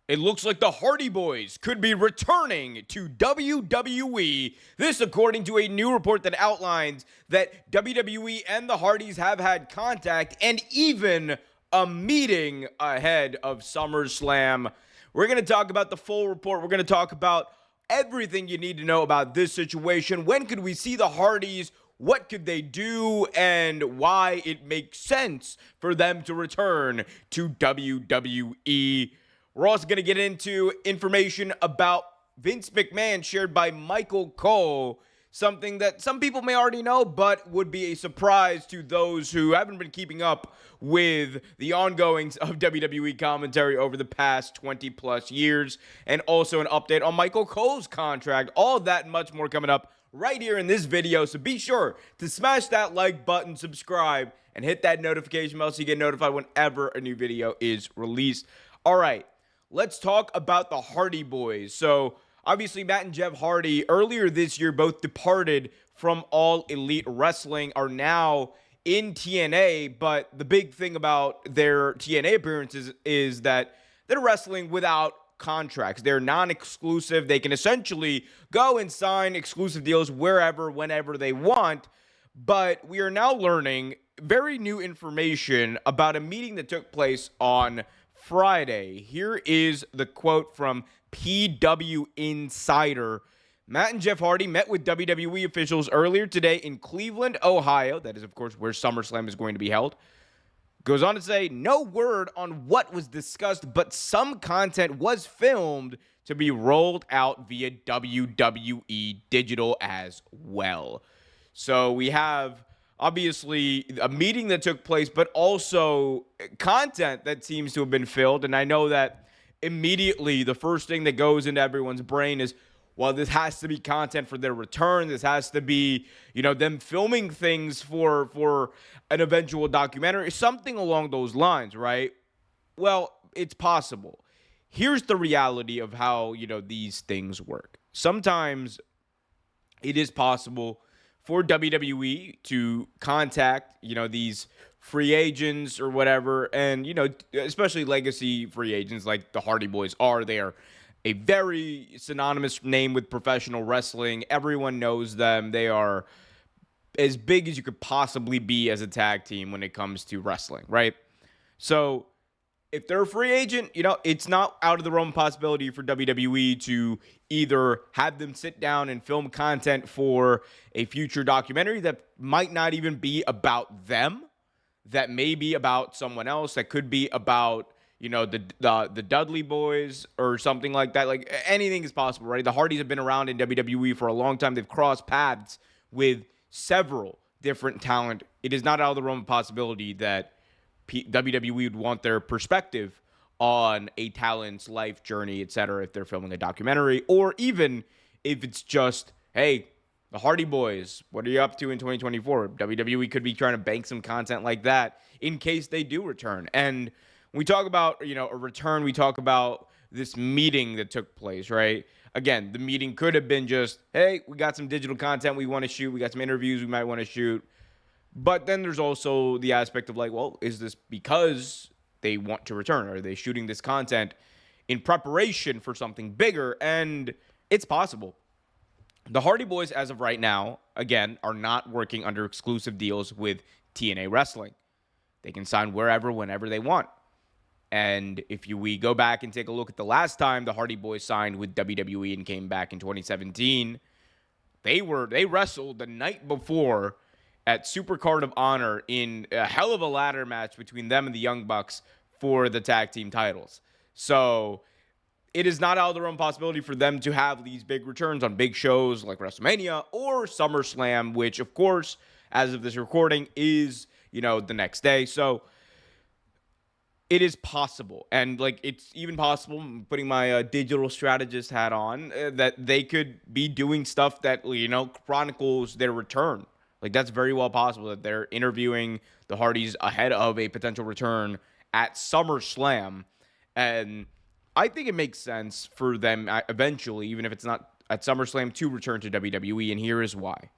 It looks like the Hardy Boys could be returning to WWE. This, according to a new report that outlines that WWE and the Hardys have had contact and even a meeting ahead of SummerSlam. We're going to talk about the full report. We're going to talk about everything you need to know about this situation. When could we see the Hardys? What could they do? And why it makes sense for them to return to WWE. We're also going to get into information about Vince McMahon shared by Michael Cole, something that some people may already know, but would be a surprise to those who haven't been keeping up with the ongoings of WWE commentary over the past 20 plus years, and also an update on Michael Cole's contract. All of that and much more coming up right here in this video, so be sure to smash that like button, subscribe, and hit that notification bell so you get notified whenever a new video is released. All right. Let's talk about the Hardy Boys. So, obviously, Matt and Jeff Hardy, earlier this year, both departed from All Elite Wrestling, are now in TNA, but the big thing about their TNA appearances is that they're wrestling without contracts. They're non-exclusive. They can essentially go and sign exclusive deals wherever, whenever they want, but we are now learning very new information about a meeting that took place on Friday. Here is the quote from PW Insider. Matt and Jeff Hardy met with WWE officials earlier today in Cleveland, Ohio. That is, of course, where SummerSlam is going to be held. Goes on to say, no word on what was discussed, but some content was filmed to be rolled out via WWE Digital as well. So we have obviously a meeting that took place, but also content that seems to have been filled. And I know that immediately the first thing that goes into everyone's brain is, well, this has to be content for their return. This has to be, them filming things for an eventual documentary, something along those lines, right? Well, it's possible. Here's the reality of how, these things work. Sometimes it is possible for WWE to contact, these free agents or whatever, and, especially legacy free agents like the Hardy Boys are. They are a very synonymous name with professional wrestling. Everyone knows them. They are as big as you could possibly be as a tag team when it comes to wrestling, right? So if they're a free agent, it's not out of the realm of possibility for WWE to either have them sit down and film content for a future documentary that might not even be about them, that may be about someone else, that could be about, the Dudley Boys or something like that. Like, anything is possible, right? The Hardys have been around in WWE for a long time. They've crossed paths with several different talent. It is not out of the realm of possibility that WWE would want their perspective on a talent's life journey, etc., if they're filming a documentary, or even if it's just, hey, the Hardy Boys, what are you up to in 2024? WWE could be trying to bank some content like that in case they do return. And when we talk about, a return, we talk about this meeting that took place, right? Again, the meeting could have been just, hey, we got some digital content we want to shoot. We got some interviews we might want to shoot. But then there's also the aspect of like, well, is this because they want to return? Are they shooting this content in preparation for something bigger? And it's possible. The Hardy Boys, as of right now, again, are not working under exclusive deals with TNA Wrestling. They can sign wherever, whenever they want. And if we go back and take a look at the last time the Hardy Boys signed with WWE and came back in 2017, they wrestled the night before at Supercard of Honor in a hell of a ladder match between them and the Young Bucks for the tag team titles. So it is not out of the realm possibility for them to have these big returns on big shows like WrestleMania or SummerSlam, which, of course, as of this recording, is, the next day. So it is possible. And, it's even possible, putting my digital strategist hat on, that they could be doing stuff that, chronicles their return. That's very well possible that they're interviewing the Hardys ahead of a potential return at SummerSlam. And I think it makes sense for them eventually, even if it's not at SummerSlam, to return to WWE. And here is why.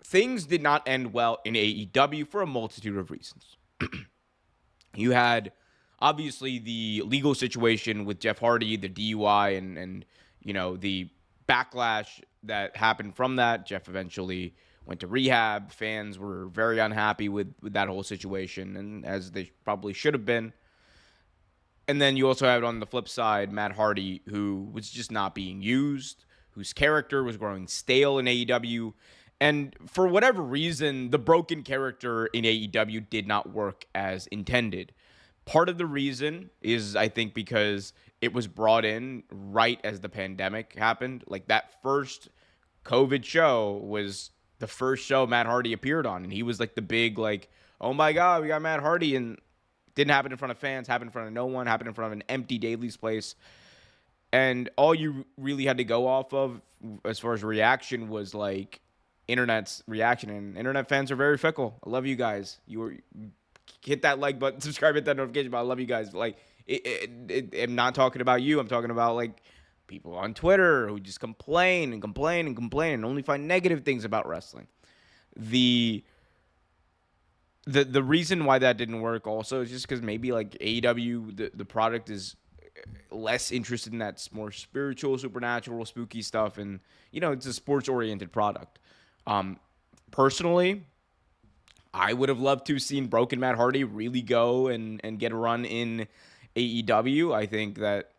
Things did not end well in AEW for a multitude of reasons. You had Obviously, the legal situation with Jeff Hardy, the DUI, and the backlash that happened from that. Jeff eventually went to rehab. Fans were very unhappy with that whole situation, and as they probably should have been. And then you also have on the flip side Matt Hardy, who was just not being used, whose character was growing stale in AEW. And for whatever reason, the broken character in AEW did not work as intended. Part of the reason is, I think, because it was brought in right as the pandemic happened. Like, that first COVID show was the first show Matt Hardy appeared on. And he was like the big, like, oh my God, we got Matt Hardy. And didn't happen in front of fans, happened in front of no one, happened in front of an empty Daly's place. And all you really had to go off of as far as reaction was like internet's reaction. And internet fans are very fickle. I love you guys. Hit that like button, subscribe, hit that notification bell. I love you guys. Like, I'm not talking about you. I'm talking about like people on Twitter who just complain and complain and complain and only find negative things about wrestling. The reason why that didn't work also is just because maybe like AEW, the product is less interested in that more spiritual, supernatural, spooky stuff. And, it's a sports-oriented product. Personally, I would have loved to have seen Broken Matt Hardy really go and get a run in AEW. I think that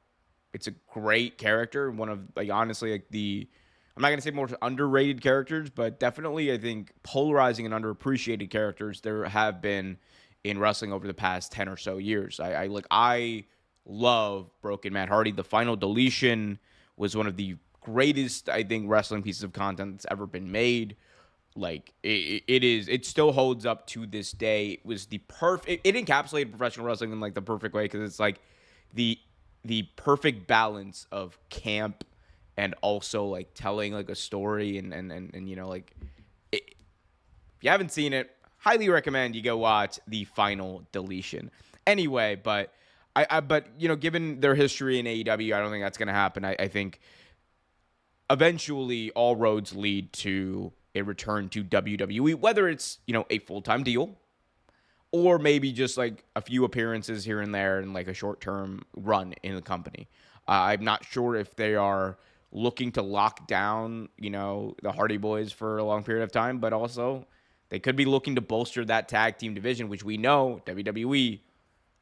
it's a great character. One of, like, honestly, like I'm not going to say more underrated characters, but definitely I think polarizing and underappreciated characters there have been in wrestling over the past 10 or so years. I love Broken Matt Hardy. The Final Deletion was one of the greatest, I think, wrestling pieces of content that's ever been made. Like, it still holds up to this day. It was it encapsulated professional wrestling in like the perfect way, because it's like the perfect balance of camp and also like telling like a story and like if you haven't seen it, highly recommend you go watch The Final Deletion. Anyway, but given their history in AEW, I don't think that's gonna happen. I think eventually all roads lead to a return to WWE, whether it's a full-time deal or maybe just like a few appearances here and there and like a short-term run in the company. I'm not sure if they are looking to lock down, the Hardy Boys for a long period of time, but also they could be looking to bolster that tag team division, which we know WWE,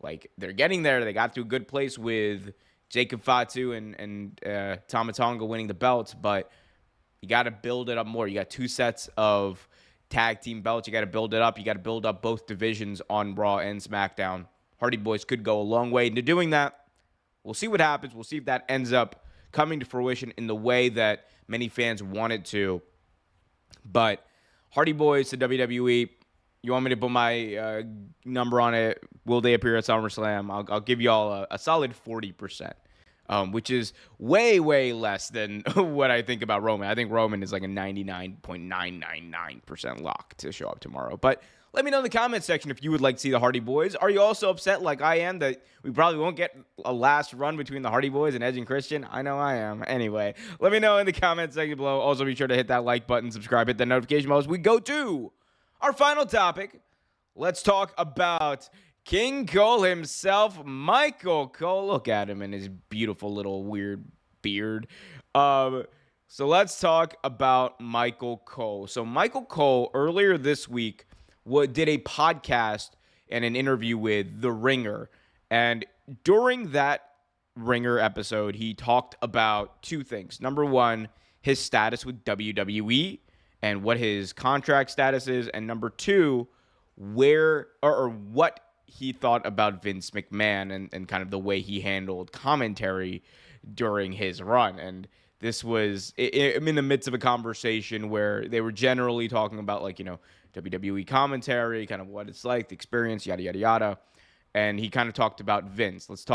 like, they're getting there. They got to a good place with Jacob Fatu and Tama Tonga winning the belts, but you got to build it up more. You got 2 sets of tag team belts. You got to build it up. You got to build up both divisions on Raw and SmackDown. Hardy Boys could go a long way into doing that. We'll see what happens. We'll see if that ends up coming to fruition in the way that many fans want it to. But Hardy Boys to WWE, you want me to put my number on it? Will they appear at SummerSlam? I'll give you all a solid 40%, which is way, way less than what I think about Roman. I think Roman is like a 99.999% lock to show up tomorrow. But let me know in the comments section if you would like to see the Hardy Boys. Are you also upset like I am that we probably won't get a last run between the Hardy Boys and Edge and Christian? I know I am. Anyway, let me know in the comments section below. Also, be sure to hit that like button, subscribe, hit that notification bell as we go to our final topic. Let's talk about King Cole himself, Michael Cole. Look at him and his beautiful little weird beard. So let's talk about Michael Cole. So Michael Cole earlier this week did a podcast and an interview with The Ringer. And during that Ringer episode, he talked about 2 things. Number 1, his status with WWE and what his contract status is. And number 2, what he thought about Vince McMahon and kind of the way he handled commentary during his run. And this was I'm in the midst of a conversation where they were generally talking about, like, WWE commentary, kind of what it's like, the experience, yada, yada, yada. And he kind of talked about Vince. Let's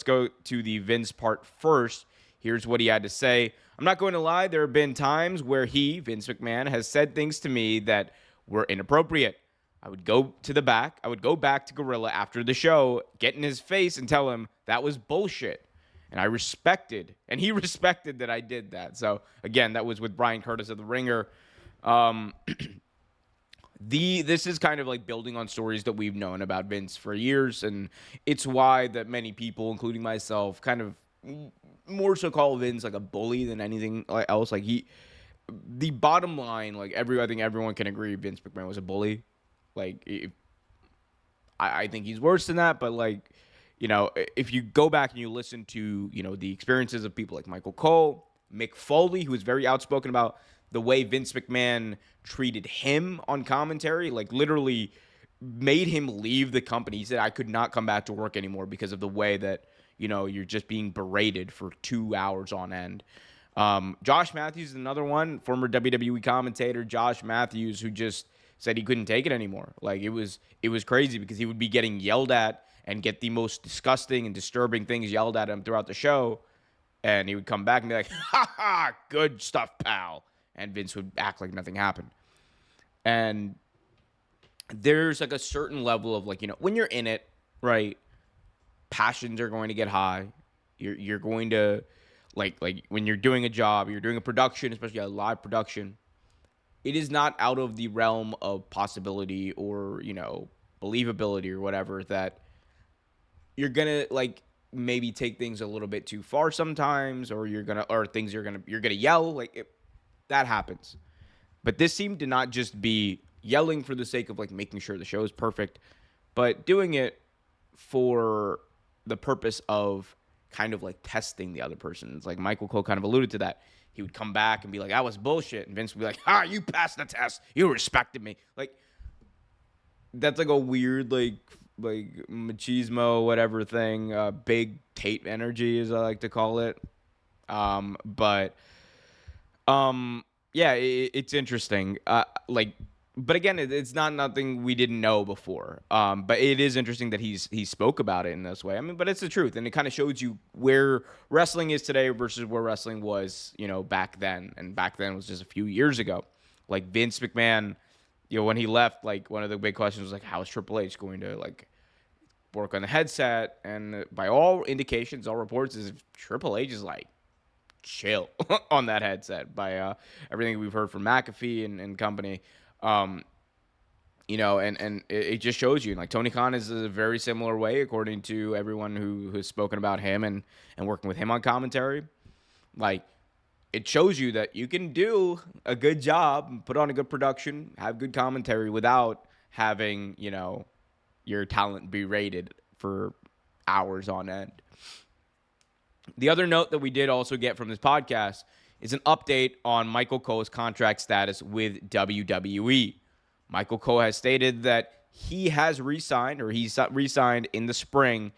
go to the Vince part first. Here's what he had to say. I'm not going to lie. There have been times where Vince McMahon, has said things to me that were inappropriate. I would go back to Gorilla after the show, get in his face and tell him that was bullshit. And he respected that I did that. So, again, that was with Brian Curtis of The Ringer. This is kind of like building on stories that we've known about Vince for years, and it's why that many people, including myself, kind of more so call Vince like a bully than anything else. Like the bottom line, like I think everyone can agree Vince McMahon was a bully. Like I think he's worse than that, but like, if you go back and you listen to, the experiences of people like Michael Cole, Mick Foley, who was very outspoken about the way Vince McMahon treated him on commentary, like literally made him leave the company. He said, I could not come back to work anymore because of the way that, you're just being berated for 2 hours on end. Josh Matthews is another one, former WWE commentator, Josh Matthews, who just said he couldn't take it anymore. Like it was crazy because he would be getting yelled at and get the most disgusting and disturbing things yelled at him throughout the show. And he would come back and be like, ha ha, good stuff, pal. And Vince would act like nothing happened. And there's like a certain level of like, when you're in it, right, passions are going to get high. You're going to, like when you're doing a job, you're doing a production, especially a live production, it is not out of the realm of possibility or, believability or whatever that you're going to like maybe take things a little bit too far sometimes, or you're going to yell that happens. But this seemed to not just be yelling for the sake of like making sure the show is perfect, but doing it for the purpose of kind of like testing the other person. It's like Michael Cole kind of alluded to that. He would come back and be like, that was bullshit. And Vince would be like, you passed the test. You respected me. Like, that's like a weird, like machismo, whatever thing, big Tate energy, as I like to call it. Yeah, it's interesting. But again, it's not nothing we didn't know before. But it is interesting that he spoke about it in this way. I mean, but it's the truth, and it kind of shows you where wrestling is today versus where wrestling was, back then. And back then was just a few years ago. Like Vince McMahon, when he left, like one of the big questions was like, how is Triple H going to like work on the headset? And by all indications, all reports, is Triple H is like chill on that headset by everything we've heard from McAfee and company. And it just shows you, like, Tony Khan is a very similar way, according to everyone who has spoken about him and working with him on commentary. Like, it shows you that you can do a good job, put on a good production, have good commentary without having, your talent berated for hours on end. The other note that we did also get from this podcast is an update on Michael Cole's contract status with WWE. Michael Cole has stated that he has re-signed, or he's re-signed in the spring,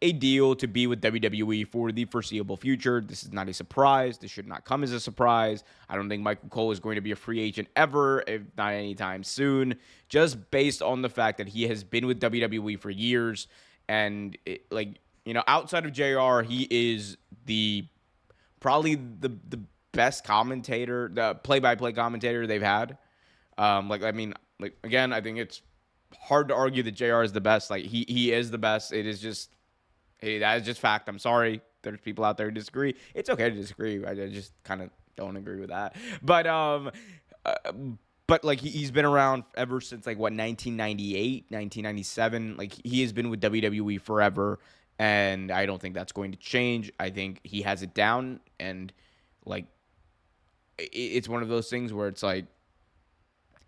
a deal to be with WWE for the foreseeable future. This is not a surprise. This should not come as a surprise. I don't think Michael Cole is going to be a free agent ever, if not anytime soon, just based on the fact that he has been with WWE for years. And, outside of JR, he is probably the best commentator, the play-by-play commentator they've had. Again, I think it's hard to argue that JR is the best. Like, he is the best. That is just fact. I'm sorry. There's people out there who disagree. It's okay to disagree. I just kind of don't agree with that. But like, he's been around ever since 1998, 1997. Like, he has been with WWE forever, and I don't think that's going to change. I think he has it down, and it's one of those things where it's like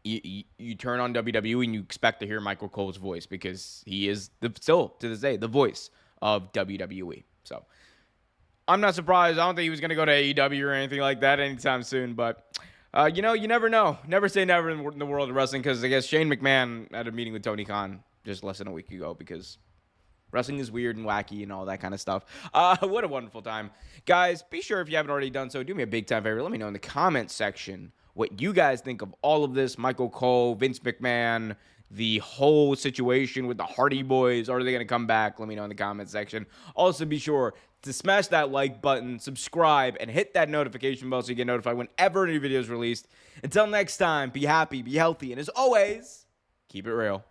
you turn on WWE and you expect to hear Michael Cole's voice, because he is still to this day the voice of WWE. So I'm not surprised. I don't think he was going to go to AEW or anything like that anytime soon, but you never know. Never say never in the world of wrestling, because I guess Shane McMahon had a meeting with Tony Khan just less than a week ago, because wrestling is weird and wacky and all that kind of stuff. What a wonderful time. Guys, be sure, if you haven't already done so, do me a big time favor. Let me know in the comments section what you guys think of all of this. Michael Cole, Vince McMahon, the whole situation with the Hardy Boys. Are they going to come back? Let me know in the comments section. Also, be sure to smash that like button, subscribe, and hit that notification bell so you get notified whenever a new video is released. Until next time, be happy, be healthy, and as always, keep it real.